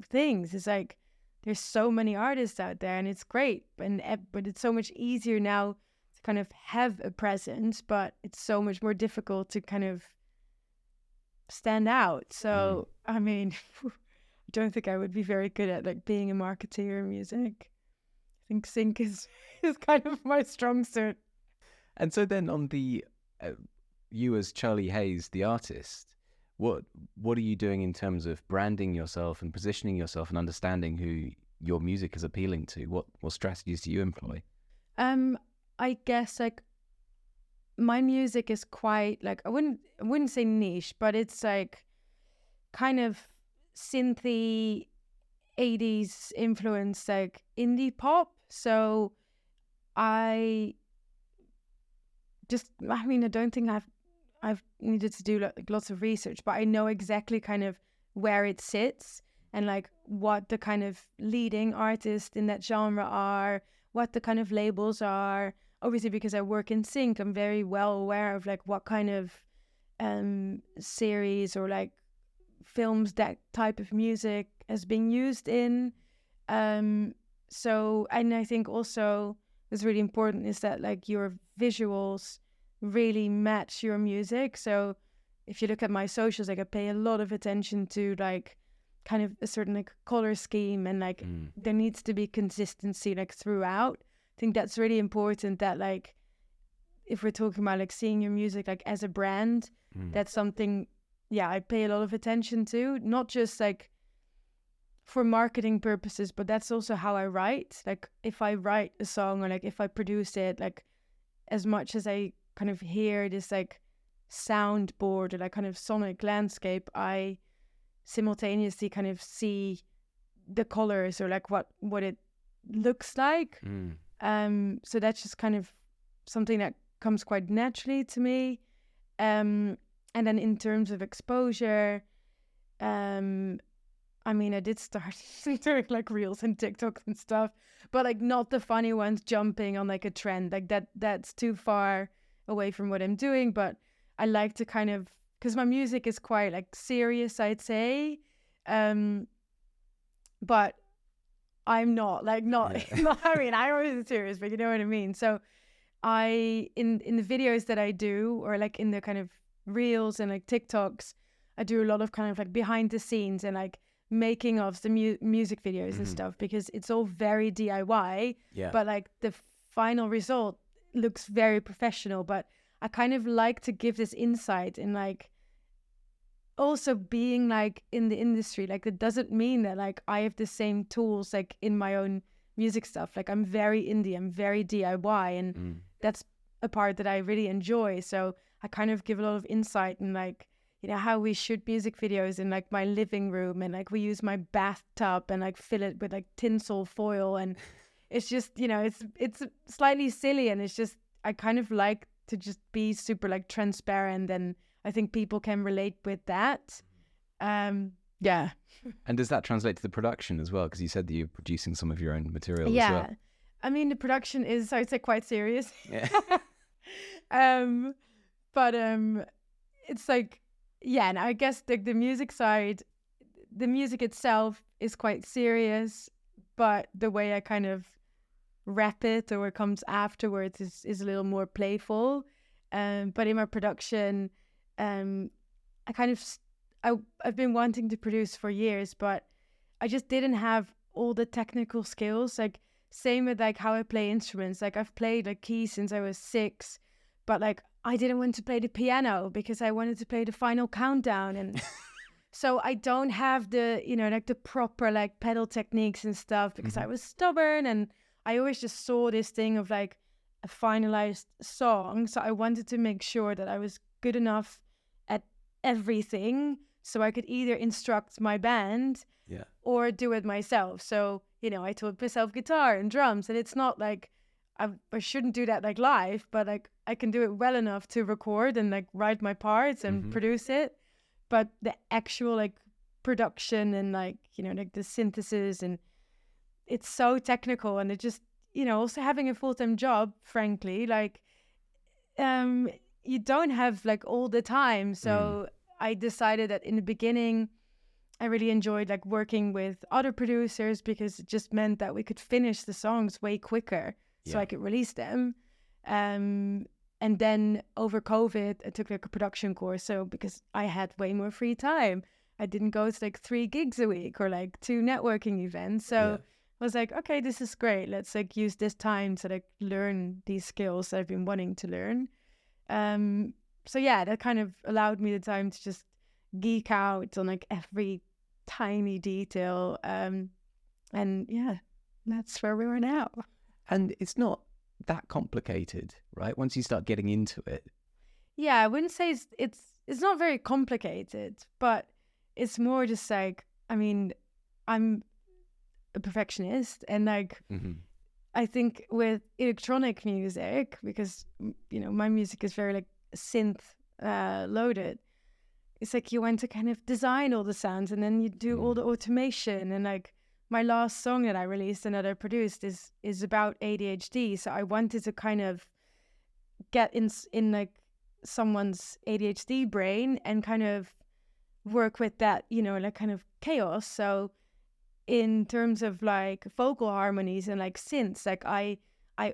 things. It's like there's so many artists out there, and it's great, but it's so much easier now to kind of have a presence, but it's so much more difficult to kind of stand out. So I mean, I don't think I would be very good at like being a marketeer in music. I think sync is kind of my strong suit. And so then on the you as Charlie Haze, the artist, what are you doing in terms of branding yourself and positioning yourself and understanding who your music is appealing to? What strategies do you employ? I guess like my music is quite like, I wouldn't say niche, but it's like kind of synthy 80s influence, like indie pop. So I don't think I've needed to do like lots of research, but I know exactly kind of where it sits and like what the kind of leading artists in that genre are, what the kind of labels are. Obviously, because I work in sync, I'm very well aware of like what kind of series or like films that type of music has been used in. So, and I think also what's really important is that like your visuals really match your music. So if you look at my socials, like I pay a lot of attention to like kind of a certain like color scheme, and like there needs to be consistency like throughout. I think that's really important, that like if we're talking about like seeing your music like as a brand, that's something I pay a lot of attention to, not just like for marketing purposes, but that's also how I write. Like if I write a song or like if I produce it, like as much as I kind of hear this like soundboard or like kind of sonic landscape, I simultaneously kind of see the colors or like what it looks like. So that's just kind of something that comes quite naturally to me. And then in terms of exposure, I mean, I did start doing like reels and TikToks and stuff, but like not the funny ones jumping on like a trend. Like that's too far away from what I'm doing. But I like to kind of, because my music is quite like serious, I'd say. But I'm not I mean, I'm always serious, but you know what I mean? So I, in the videos that I do, or like in the kind of reels and like TikToks, I do a lot of kind of like behind the scenes and like making of the music videos and stuff, because it's all very DIY, but like the final result looks very professional. But I kind of like to give this insight in like also being like in the industry. Like it doesn't mean that like I have the same tools like in my own music stuff. Like I'm very indie, I'm very DIY, and that's a part that I really enjoy. So I kind of give a lot of insight in like, you know, how we shoot music videos in like my living room, and like we use my bathtub and like fill it with like tinsel foil, and it's just, you know, it's slightly silly, and it's just, I kind of like to just be super like transparent, and I think people can relate with that. Yeah. And does that translate to the production as well? Because you said that you're producing some of your own material as well. I mean, the production is, I would say, quite serious. Yeah. But it's like, and I guess the music side, the music itself is quite serious, but the way I kind of rap it or it comes afterwards is a little more playful. But in my production, I kind of, I've been wanting to produce for years, but I just didn't have all the technical skills. Like same with like how I play instruments. Like I've played like keys since I was 6, but like I didn't want to play the piano because I wanted to play the Final Countdown. And so I don't have the, you know, like the proper like pedal techniques and stuff, because I was stubborn, and I always just saw this thing of like a finalized song. So I wanted to make sure that I was good enough at everything so I could either instruct my band or do it myself. So, you know, I taught myself guitar and drums, and it's not like I shouldn't do that like live, but like I can do it well enough to record and like write my parts and produce it. But the actual like production and like, you know, like the synthesis, and it's so technical, and it just, you know, also having a full-time job, frankly, like you don't have like all the time. So I decided that in the beginning I really enjoyed like working with other producers, because it just meant that we could finish the songs way quicker, so I could release them. And then over COVID, I took like a production course. So because I had way more free time, I didn't go to like 3 gigs a week or like 2 networking events. So I was like, okay, this is great. Let's like use this time to like learn these skills that I've been wanting to learn. So yeah, that kind of allowed me the time to just geek out on like every tiny detail. And yeah, that's where we are now. And it's not that complicated, right? Once you start getting into it. Yeah, I wouldn't say it's not very complicated, but it's more just like, I mean, I'm a perfectionist, and like I think with electronic music, because my music is very like synth loaded, it's like you want to kind of design all the sounds and then you do all the automation. And like my last song that I released and that I produced is about ADHD. So I wanted to kind of get in like someone's ADHD brain and kind of work with that, like kind of chaos. So in terms of like vocal harmonies and like synths, like I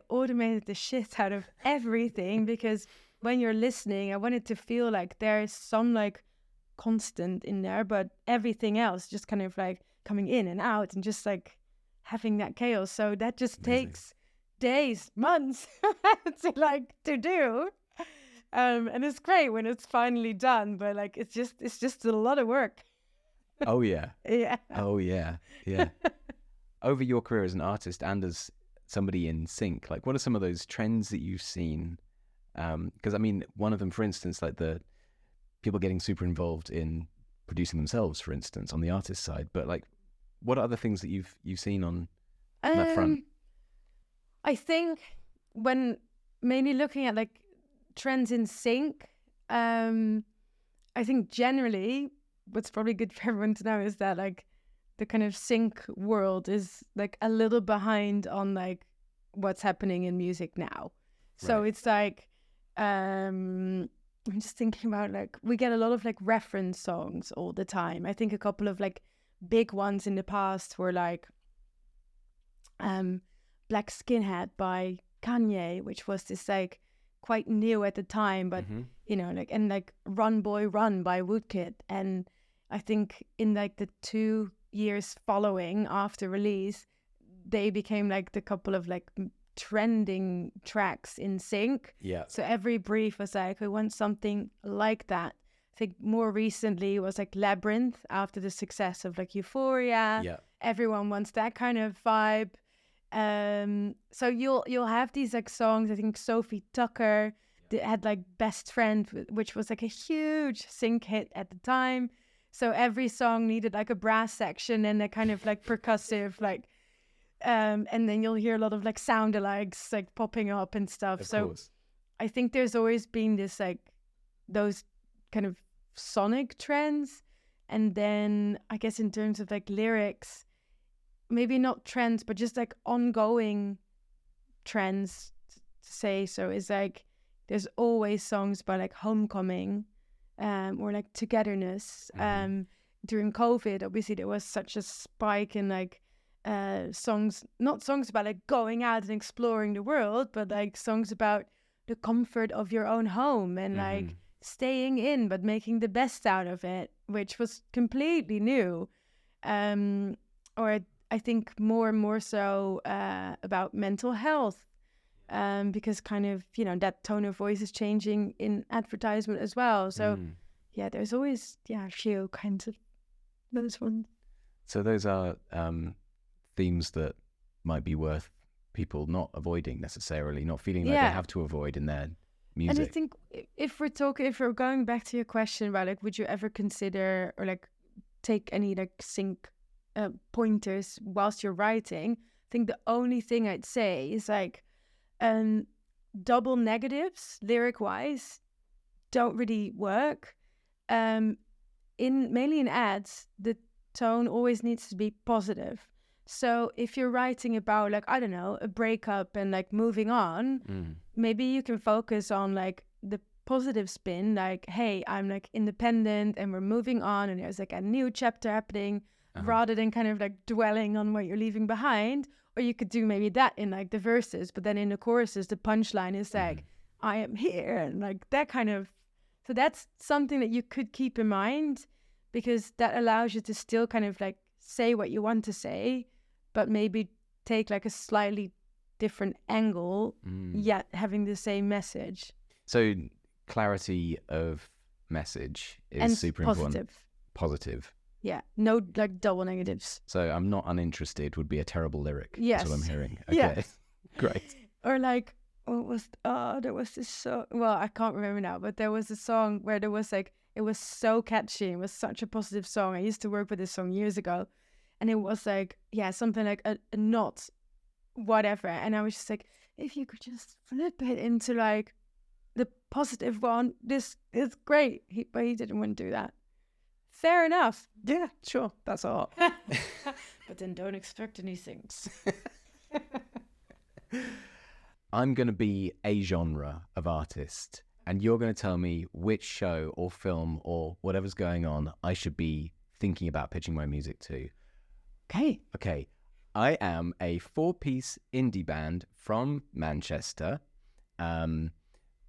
automated the shit out of everything, because when you're listening, I want it to feel like there's some like constant in there, but everything else just kind of like coming in and out and just like having that chaos. So that just takes days, months to do. And it's great when it's finally done, but like it's just a lot of work. Oh yeah. Yeah. Oh yeah. Yeah. Over your career as an artist and as somebody in sync, like what are some of those trends that you've seen? Because I mean, one of them, for instance, like the people getting super involved in producing themselves, for instance, on the artist side. But like, what are other things that you've seen on that front? I think when mainly looking at like trends in sync, I think generally what's probably good for everyone to know is that like the kind of sync world is like a little behind on like what's happening in music now. So it's like I'm just thinking about like we get a lot of like reference songs all the time. I think a couple of like big ones in the past were like Black Skinhead by Kanye, which was this like quite new at the time, but like, and like Run Boy Run by Woodkid. And I think in like the 2 years following after release, they became like the couple of like trending tracks in sync. Yeah. So every brief was like, we want something like that. I think more recently it was like Labyrinth after the success of like Euphoria. Yeah. Everyone wants that kind of vibe. So you'll have these like songs. I think Sophie Tucker had like Best Friend, which was like a huge sync hit at the time. So every song needed like a brass section and a kind of like percussive like and then you'll hear a lot of like sound-alikes like popping up and stuff. Of so course. I think there's always been this like those kind of sonic trends. And then I guess in terms of like lyrics, maybe not trends, but just like ongoing trends to say. So it's like there's always songs about like homecoming or like togetherness. During COVID, obviously there was such a spike in like songs, not songs about like going out and exploring the world, but like songs about the comfort of your own home and like staying in but making the best out of it, which was completely new. Or I think more and more so about mental health, because kind of, that tone of voice is changing in advertisement as well. So yeah, there's always, a few kinds of those ones. So those are themes that might be worth people not avoiding necessarily, not feeling like they have to avoid in their music. And I think if we're going back to your question about like, would you ever consider or like take any like sync pointers whilst you're writing, I think the only thing I'd say is like double negatives lyric wise don't really work. Mainly in ads, the tone always needs to be positive. So if you're writing about like, I don't know, a breakup and like moving on, maybe you can focus on like the positive spin, like, hey, I'm like independent and we're moving on and there's like a new chapter happening, rather than kind of like dwelling on what you're leaving behind. Or you could do maybe that in like the verses, but then in the choruses, the punchline is like, I am here, and like that kind of. So that's something that you could keep in mind, because that allows you to still kind of like say what you want to say, but maybe take like a slightly different angle, yet having the same message. So clarity of message is and super positive. important. Positive. Yeah, no like double negatives. So I'm not uninterested would be a terrible lyric. Yes. That's what I'm hearing. Okay, Yes. Great. Or like, there was this song, well, I can't remember now, but there was a song where there was like, it was so catchy. It was such a positive song. I used to work with this song years ago. And it was like, something like a knot whatever. And I was just like, if you could just flip it into like the positive one, this is great. But he didn't want to do that. Fair enough. Yeah, sure, that's art. But then don't expect any things. I'm going to be a genre of artist, and you're going to tell me which show or film or whatever's going on I should be thinking about pitching my music to. Okay. I am a 4-piece indie band from Manchester.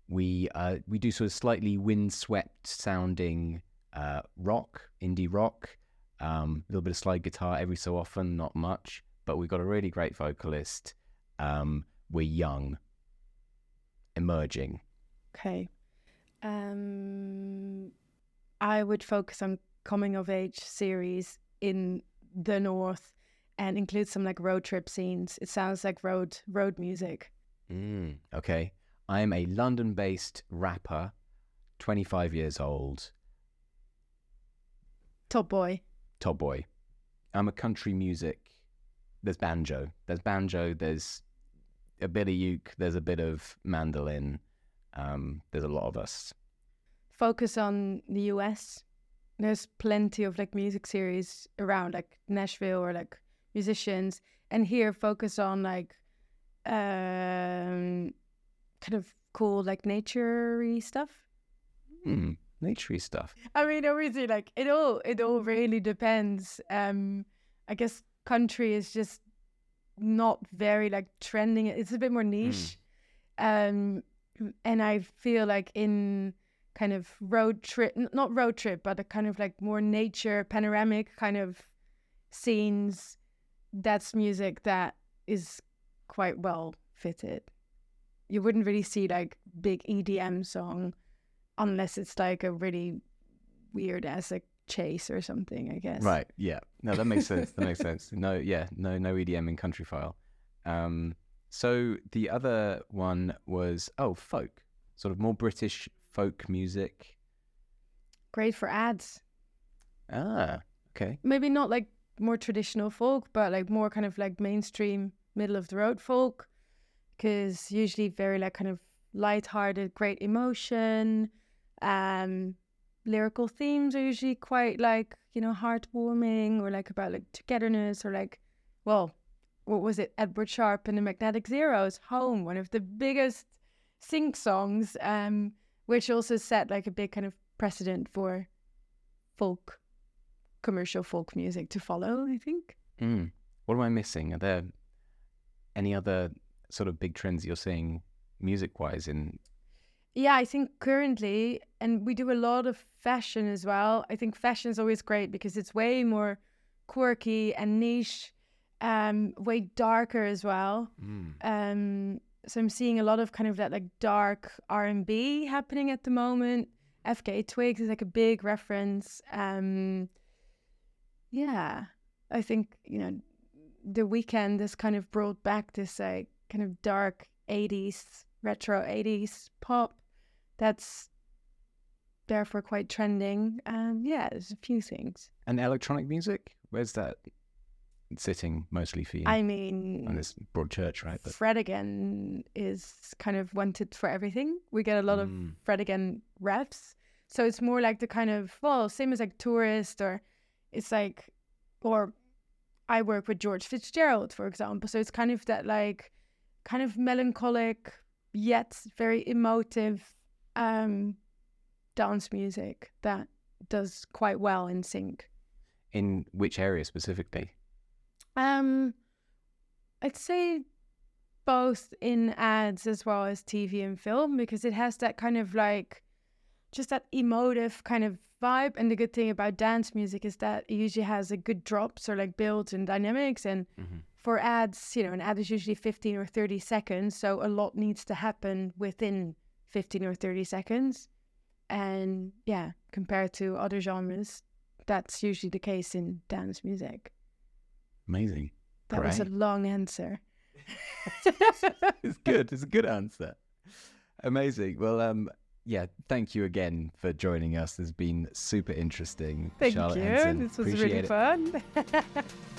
We do sort of slightly windswept sounding rock, indie rock, a little bit of slide guitar every so often, not much, but we've got a really great vocalist. We're young, emerging. Okay. I would focus on coming of age series in the north and include some like road trip scenes. It sounds like road music. Okay. I am a London-based rapper, 25 years old. Top boy. I'm a country music. There's banjo. There's a bit of uke. There's a bit of mandolin. There's a lot of us. Focus on the US. There's plenty of like music series around like Nashville or like musicians. And here focus on like kind of cool like nature-y stuff. Nature-y stuff. I mean, obviously, like it all really depends. I guess country is just not very like trending. It's a bit more niche. And I feel like in kind of not road trip, but a kind of like more nature panoramic kind of scenes, that's music that is quite well fitted. You wouldn't really see like big EDM song unless it's like a really weird ass like Chase or something, I guess. Right. Yeah. No, that makes sense. No EDM in Countryfile. So the other one was folk, sort of more British folk music. Great for ads. Okay. Maybe not like more traditional folk, but like more kind of like mainstream middle of the road folk, because usually very like kind of lighthearted, great emotion. Lyrical themes are usually quite like, heartwarming, or like about like togetherness, or like, well, what was it? Edward Sharpe and the Magnetic Zeros, Home, one of the biggest sync songs, which also set like a big kind of precedent for commercial folk music to follow, I think. What am I missing? Are there any other sort of big trends you're seeing music-wise in? Yeah, I think currently, and we do a lot of fashion as well. I think fashion is always great because it's way more quirky and niche, way darker as well. So I'm seeing a lot of kind of that like dark R&B happening at the moment. FKA Twigs is like a big reference. Yeah, I think, The Weeknd has kind of brought back this like kind of dark 80s, retro 80s pop that's therefore quite trending. Yeah, there's a few things. And electronic music? Where's that sitting mostly for you? I mean, on this broad church, right? But Fred again is kind of wanted for everything. We get a lot of Fred again reps. So it's more like the kind of, well, same as like Tourist, or it's like, or I work with George Fitzgerald, for example. So it's kind of that like kind of melancholic yet very emotive dance music that does quite well in sync. In which area specifically? I'd say both in ads as well as TV and film, because it has that kind of like just that emotive kind of vibe. And the good thing about dance music is that it usually has a good drops or like builds and dynamics. And for ads, an ad is usually 15 or 30 seconds. So a lot needs to happen within 15 or 30 seconds. And yeah, compared to other genres, that's usually the case in dance music. Amazing. That was a long answer. It's good. It's a good answer. Amazing. Well, yeah, thank you again for joining us. It's been super interesting. Thank Charlotte you. Henzen. This was Appreciate really it. fun.